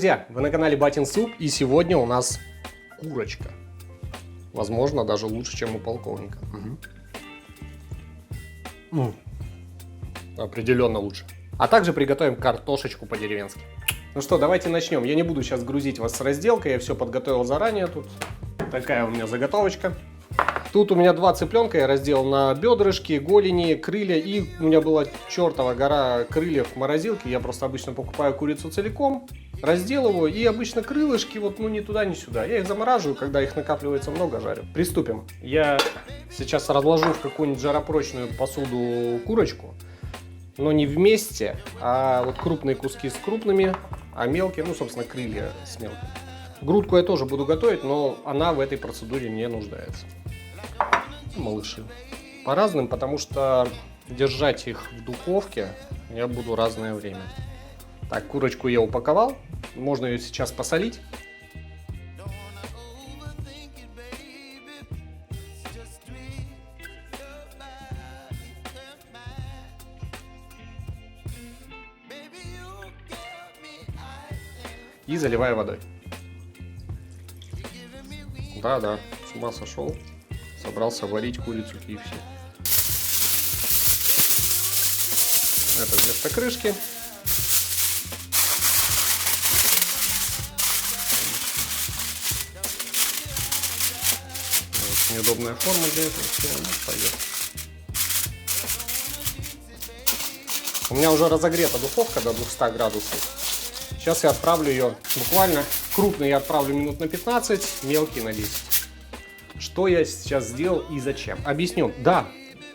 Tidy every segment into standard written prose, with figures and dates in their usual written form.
друзья, вы на канале Батин Суп, и сегодня у нас курочка. Возможно, даже лучше, чем у полковника. Определенно лучше. А также приготовим картошечку по-деревенски. Ну что, давайте начнем. Я не буду сейчас грузить вас с разделкой, я все подготовил заранее. Тут такая у меня заготовочка. Тут у меня 2 цыпленка, я разделал на бедрышки, голени, крылья. И у меня была чертова гора крыльев в морозилке. Я просто обычно покупаю курицу целиком, разделываю. И обычно крылышки вот ни туда, ни сюда. Я их замораживаю, когда их накапливается много, жарю. Приступим. Я сейчас разложу в какую-нибудь жаропрочную посуду курочку. Но не вместе, а вот крупные куски с крупными, а мелкие, собственно, крылья с мелкими. Грудку я тоже буду готовить, но она в этой процедуре не нуждается. Малыши. По разным, потому что держать их в духовке я буду разное время. Так, курочку я упаковал. Можно ее сейчас посолить. И заливаю водой. Да, с ума сошел. Собрался варить курицу KFC. Это вместо крышки. Очень удобная форма для этого всего. Пойдет. У меня уже разогрета духовка до 200 градусов. Сейчас я отправлю ее буквально, крупный я отправлю минут на 15, мелкий на 10. Что я сейчас сделал и зачем? Объясню. Да,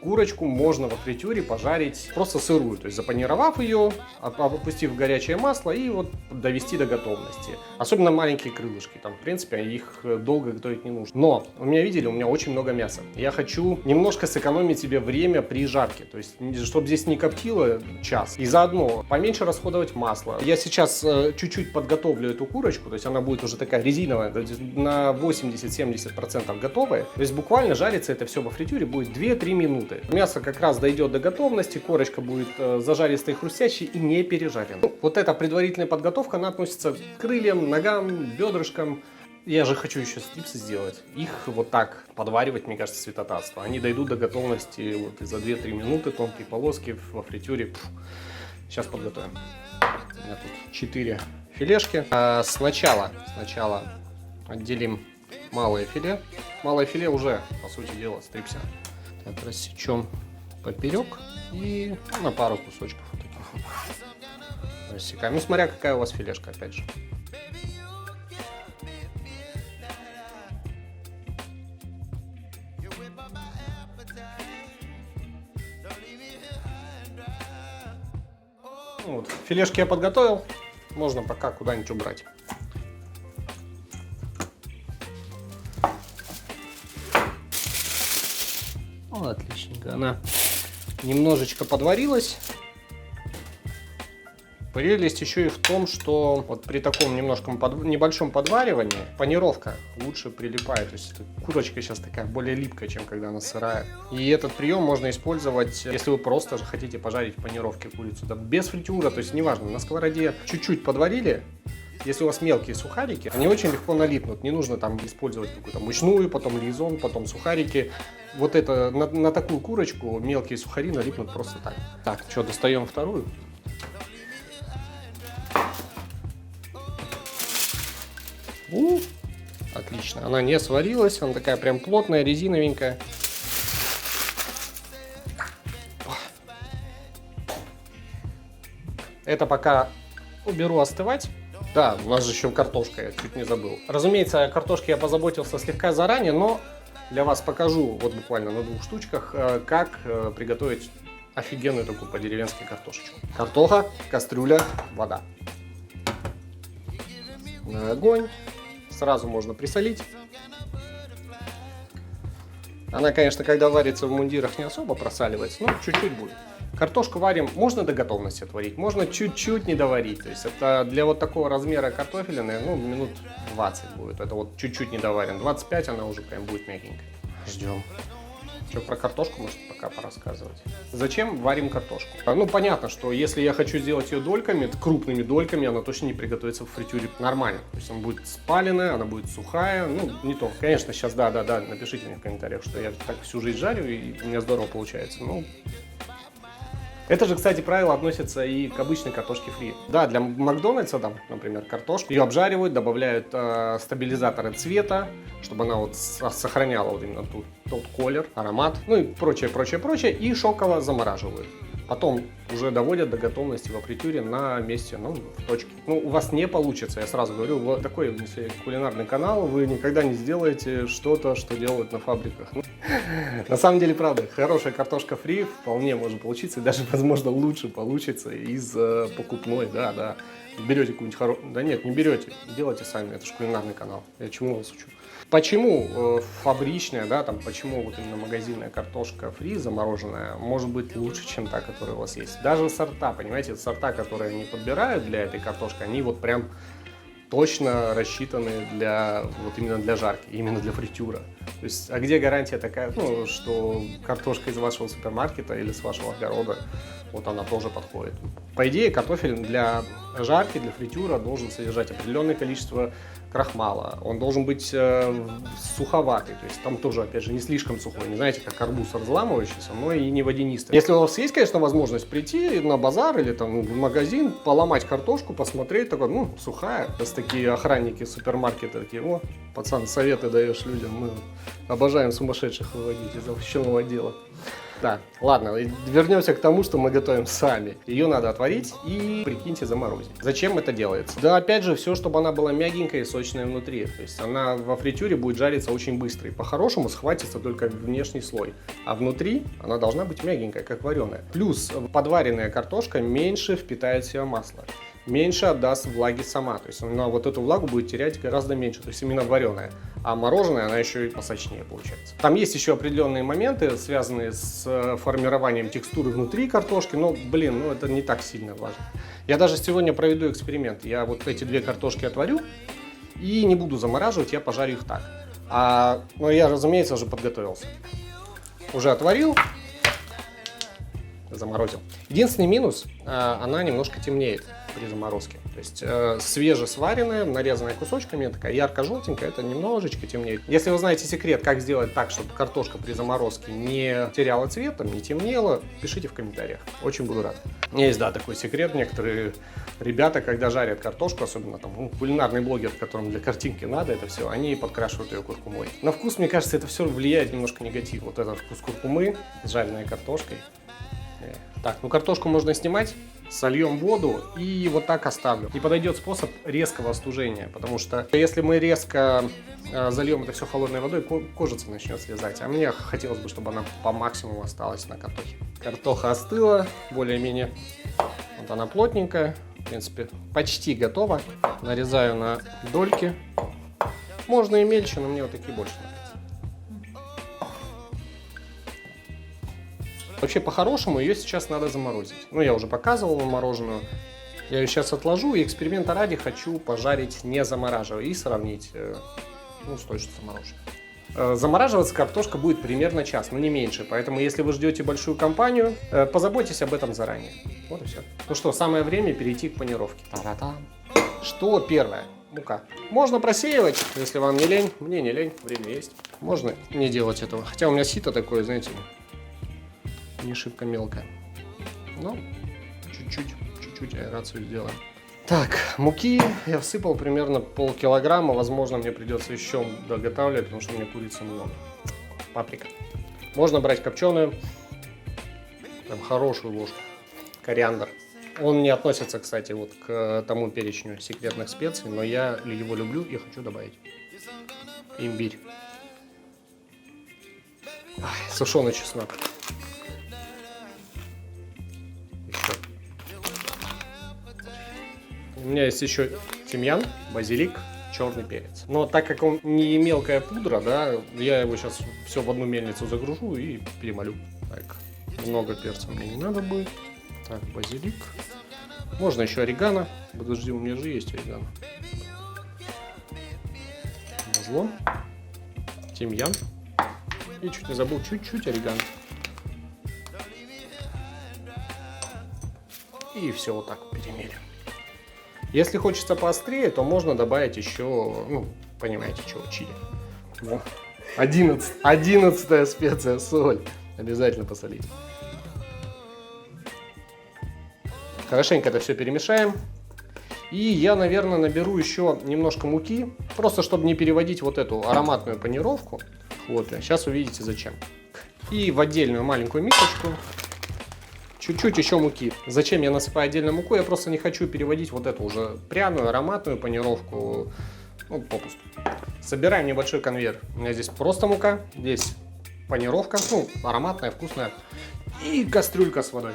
курочку можно во фритюре пожарить просто сырую, то есть запанировав ее, опустив в горячее масло и вот довести до готовности. Особенно маленькие крылышки, там в принципе их долго готовить не нужно. Но у меня очень много мяса. Я хочу немножко сэкономить себе время при жарке, то есть чтобы здесь не коптило час. И заодно поменьше расходовать масло. Я сейчас чуть-чуть подготовлю эту курочку, то есть она будет уже такая резиновая, на 80-70% готовая. То есть буквально жарится это все во фритюре будет 2-3 минуты. Мясо как раз дойдет до готовности, корочка будет зажаристой, хрустящей и не пережаренной. Вот эта предварительная подготовка, она относится к крыльям, ногам, бедрышкам. Я же хочу еще стрипсы сделать. Их вот так подваривать, мне кажется, святотатство. Они дойдут до готовности вот за 2-3 минуты, тонкие полоски во фритюре. Сейчас подготовим. У меня тут 4 филешки. Сначала отделим малое филе. Малое филе уже, по сути дела, стрипся. Так, рассечем поперек и на пару кусочков вот таких вот рассекаем. Ну, смотря какая у вас филешка, опять же. Вот, филешки я подготовил, можно пока куда-нибудь убрать. Отличненько, она немножечко подварилась. Прелесть еще и в том, что вот при таком небольшом подваривании панировка лучше прилипает. То есть курочка сейчас такая более липкая, чем когда она сырая. И этот прием можно использовать, если вы просто хотите пожарить в панировке курицу. Да, без фритюра, то есть неважно, на сковороде чуть-чуть подварили. Если у вас мелкие сухарики, они очень легко налипнут. Не нужно там использовать какую-то мучную, потом лизон, потом сухарики. Вот это на такую курочку мелкие сухари налипнут просто так. Так, что, достаем вторую. Отлично, она не сварилась, она такая прям плотная, резиновенькая. Это пока уберу остывать. Да, у нас же еще картошка, я чуть не забыл. Разумеется, о картошке я позаботился слегка заранее, но для вас покажу вот буквально на 2 штучках, как приготовить офигенную такую по-деревенски картошечку. Картоха, кастрюля, вода. На огонь. Сразу можно присолить. Она, конечно, когда варится в мундирах, не особо просаливается, но чуть-чуть будет. Картошку варим, можно до готовности отварить, можно чуть-чуть не доварить. То есть это для вот такого размера картофеля, наверное, минут 20 будет. Это вот чуть-чуть не доварен. 25 она уже прям будет мягенькая. Ждем. Что, про картошку, может, пока порассказывать. Зачем варим картошку? Ну, понятно, что если я хочу сделать ее дольками, крупными дольками, она точно не приготовится в фритюре нормально. То есть она будет спаленная, она будет сухая. Ну, не то. Конечно, сейчас, да, напишите мне в комментариях, что я так всю жизнь жарю, и у меня здорово получается. Ну, это же, кстати, правило относится и к обычной картошке фри. Да, для Макдональдса, там, например, картошку, ее обжаривают, добавляют стабилизаторы цвета, чтобы она вот сохраняла вот именно тот колер, аромат, ну и прочее, и шоково замораживают. Потом уже доводят до готовности во фритюре на месте, ну, в точке. Ну, у вас не получится, я сразу говорю, вот такой, если кулинарный канал, вы никогда не сделаете что-то, что делают на фабриках. На самом деле, правда, хорошая картошка фри вполне может получиться, и даже, возможно, лучше получится из покупной, да. Берете какую-нибудь хорошую... Да нет, не берете, делайте сами, это же кулинарный канал. Я чему вас учу? Почему фабричная, да, там, почему вот именно магазинная картошка фри замороженная может быть лучше, чем та, которая у вас есть? Даже сорта, понимаете, сорта, которые они подбирают для этой картошки, они вот прям точно рассчитаны для, вот именно для жарки, именно для фритюра. То есть, а где гарантия такая, ну, что картошка из вашего супермаркета или с вашего огорода, вот она тоже подходит. По идее, картофель для жарки, для фритюра должен содержать определенное количество крахмала. Он должен быть суховатый, то есть там тоже, опять же, не слишком сухой, не знаете, как арбуз разламывающийся, но и не водянистый. Если у вас есть, конечно, возможность прийти на базар или там в магазин, поломать картошку, посмотреть, такой, ну, сухая. Сейчас такие охранники супермаркета такие, о, пацан, советы даешь людям, мы обожаем сумасшедших выводить из овощного отдела. Да, ладно, вернемся к тому, что мы готовим сами. Ее надо отварить и, прикиньте, заморозить. Зачем это делается? Да, опять же, все, чтобы она была мягенькая и сочная внутри. То есть она во фритюре будет жариться очень быстро. И по-хорошему схватится только внешний слой. А внутри она должна быть мягенькая, как вареная. Плюс подваренная картошка меньше впитает в себя масло. Меньше отдаст влаги сама, то есть она вот эту влагу будет терять гораздо меньше, то есть именно вареная. А мороженое, она еще и посочнее получается. Там есть еще определенные моменты, связанные с формированием текстуры внутри картошки, но, блин, ну это не так сильно важно. Я даже сегодня проведу эксперимент. Я вот эти две картошки отварю и не буду замораживать, я пожарю их так. Но я, разумеется, уже подготовился. Уже отварил, заморозил. Единственный минус, она немножко темнеет при заморозке. То есть свежесваренная, нарезанная кусочками, такая ярко-желтенькая, это немножечко темнеет. Если вы знаете секрет, как сделать так, чтобы картошка при заморозке не теряла цвет, там, не темнела, пишите в комментариях. Очень буду рад. У меня есть, да, такой секрет. Некоторые ребята, когда жарят картошку, особенно там кулинарный блогер, которым для картинки надо это все, они подкрашивают ее куркумой. На вкус, мне кажется, это все влияет немножко негативно. Вот этот вкус куркумы с жареной картошкой. Так, ну картошку можно снимать, сольем воду и вот так оставлю. И подойдет способ резкого остужения, потому что если мы резко зальем это все холодной водой, кожица начнет слезать. А мне хотелось бы, чтобы она по максимуму осталась на картохе. Картоха остыла, более-менее. Вот она плотненькая, в принципе, почти готова. Нарезаю на дольки. Можно и мельче, но мне вот такие больше нравятся. Вообще, по-хорошему, ее сейчас надо заморозить. Ну, я уже показывал мороженую. Я ее сейчас отложу, и эксперимента ради хочу пожарить, не замораживая, и сравнить, ну, с той, что замороженной. Замораживаться картошка будет примерно час, но не меньше. Поэтому, если вы ждете большую компанию, позаботьтесь об этом заранее. Вот и все. Ну что, самое время перейти к панировке. Та-та-та. Что первое? Мука. Можно просеивать, если вам не лень. Мне не лень, время есть. Можно не делать этого. Хотя у меня сито такое, знаете, не шибко мелкая, но чуть-чуть аэрацию сделаем. Так, муки я всыпал примерно полкилограмма, возможно, мне придется еще доготавливать, потому что у меня курицы много. Паприка. Можно брать копченую, там хорошую ложку. Кориандр. Он не относится, кстати, вот к тому перечню секретных специй, но я его люблю и хочу добавить. Имбирь. Сушеный чеснок. У меня есть еще тимьян, базилик, черный перец. Но так как он не мелкая пудра, да, я его сейчас все в одну мельницу загружу и перемолю. Так, много перца мне не надо будет. Так, базилик. Можно еще орегано. Подожди, у меня же есть орегано. Масло. Тимьян. И чуть не забыл, чуть-чуть орегано. И все вот так перемелим. Если хочется поострее, то можно добавить еще, ну, понимаете, чего, чили. Да. 11-я специя, соль. Обязательно посолить. Хорошенько это все перемешаем. И я, наверное, наберу еще немножко муки, просто чтобы не переводить вот эту ароматную панировку. Вот, сейчас увидите зачем. И в отдельную маленькую мисочку чуть-чуть еще муки. Зачем я насыпаю отдельно муку? Я просто не хочу переводить вот эту уже пряную ароматную панировку, ну, попусту. Собираем небольшой конвейер. У меня здесь просто мука, здесь панировка, ну, ароматная, вкусная, и кастрюлька с водой.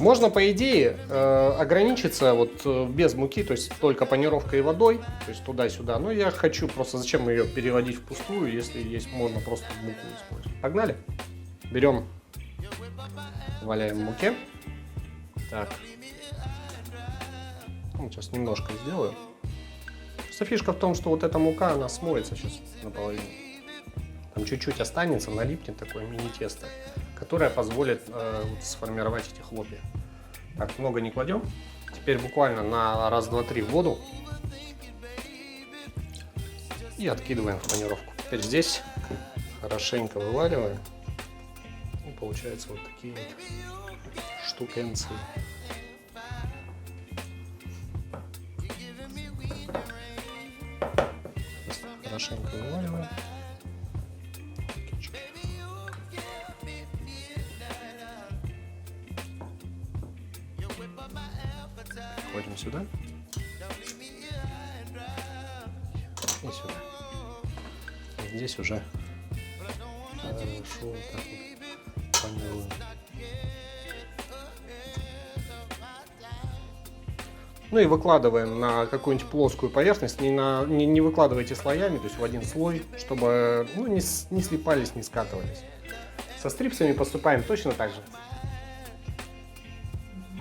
Можно, по идее, ограничиться вот без муки, то есть только панировкой и водой, то есть туда-сюда. Но я хочу просто, зачем ее переводить впустую, если есть, можно просто муку использовать. Погнали. Берем, валяем в муке. Так. Ну, сейчас немножко сделаю. Просто фишка в том, что вот эта мука, она смоется сейчас наполовину. Там чуть-чуть останется, налипнет такое мини-тесто, которое позволит сформировать эти хлопья. Так, много не кладем. Теперь буквально на раз, два, три в воду. И откидываем в панировку. Теперь здесь хорошенько вываливаем. И получается вот такие вот штукенцы. Хорошенько вываливаем. Входим сюда и сюда. И здесь уже хорошо вот так вот панируем. Ну и выкладываем на какую-нибудь плоскую поверхность. Не выкладывайте слоями, то есть в один слой, чтобы ну, не слипались, не скатывались. Со стрипсами поступаем точно так же.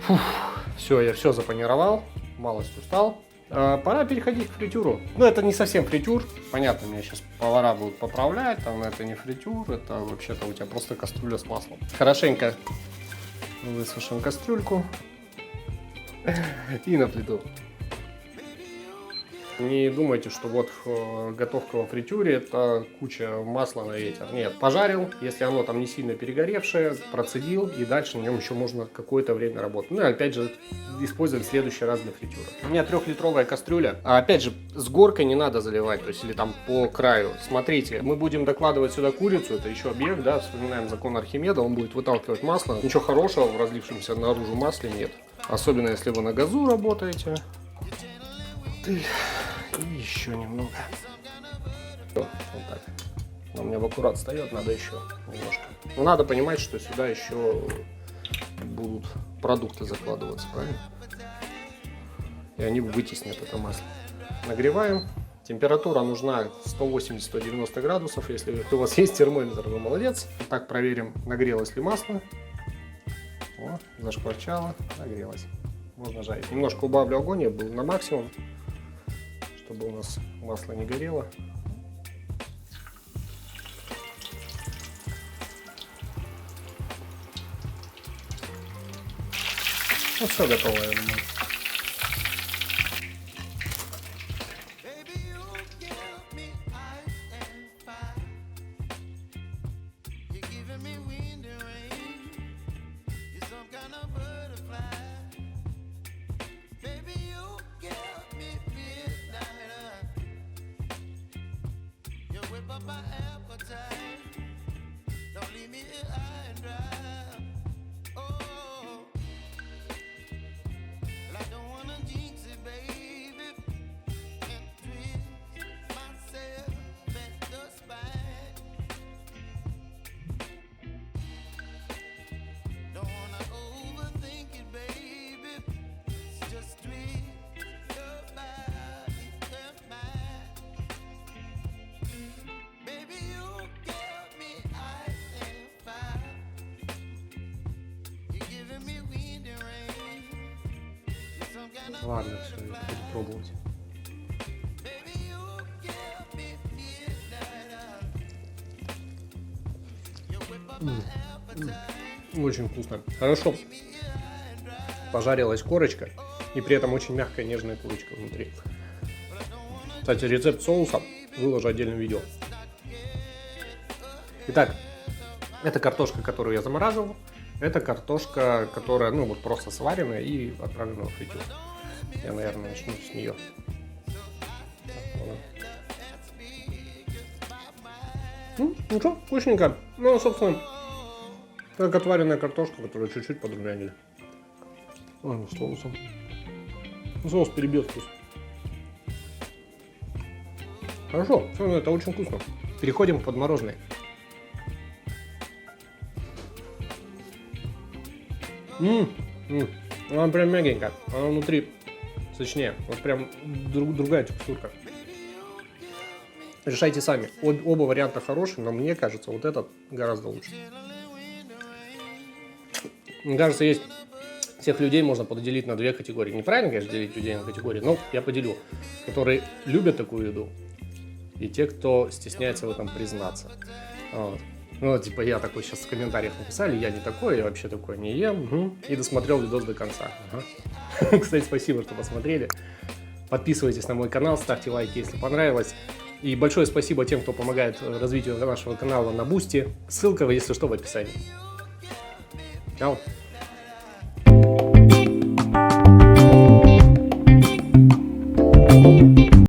Фух. Все, я все запанировал, малость устал. Пора переходить к фритюру. Ну, это не совсем фритюр. Понятно, меня сейчас повара будут поправлять. Там это не фритюр, это вообще-то у тебя просто кастрюля с маслом. Хорошенько высушим кастрюльку и на плиту. Не думайте, что вот готовка во фритюре это куча масла на ветер. Нет, пожарил, если оно там не сильно перегоревшее, процедил, и дальше на нем еще можно какое-то время работать. Ну и опять же использовать в следующий раз для фритюра. У меня 3-литровая кастрюля. А опять же, с горкой не надо заливать, то есть или там по краю. Смотрите, мы будем докладывать сюда курицу, это еще объект, да, вспоминаем закон Архимеда, он будет выталкивать масло. Ничего хорошего в разлившемся наружу масле нет. Особенно если вы на газу работаете. И еще немного. Вот так. Но у меня в аккурат встает, надо еще немножко. Но надо понимать, что сюда еще будут продукты закладываться, правильно? И они вытеснят это масло. Нагреваем. Температура нужна 180-190 градусов. Если у вас есть термометр, вы молодец. Так проверим, нагрелось ли масло. О, зашкварчало, нагрелось. Можно жарить. Немножко убавлю огонь, я был на максимум, чтобы у нас масло не горело. Ну все готово, я думаю. Ладно, все, я буду пробовать. Очень вкусно. Хорошо пожарилась корочка. И при этом очень мягкая, нежная курочка внутри. Кстати, рецепт соуса выложу отдельное видео. Итак, это картошка, которую я замораживал. Это картошка, которая, ну, вот просто сваренная и отправлена в фритюр. Я, наверное, начну с нее. Ну что, вкусненько. Ну, собственно, как отваренная картошка, которую чуть-чуть подрумянили. Ой, с соусом. Соус перебил вкус. Хорошо, все, это очень вкусно. Переходим к подмороженной. Она прям мягенькая, она внутри сочнее. Вот прям другая текстурка. Решайте сами. Оба варианта хорошие, но мне кажется, вот этот гораздо лучше. Мне кажется, есть всех людей можно поделить на две категории. Неправильно, конечно, делить людей на категории, но я поделю. Которые любят такую еду и те, кто стесняется в этом признаться. Вот. Ну, типа, я такой сейчас в комментариях написали, я не такой, я вообще такой не ем. И досмотрел видос до конца. Ага. Кстати, спасибо, что посмотрели. Подписывайтесь на мой канал, ставьте лайки, если понравилось. И большое спасибо тем, кто помогает развитию нашего канала на Бусти. Ссылка, если что, в описании. Чао.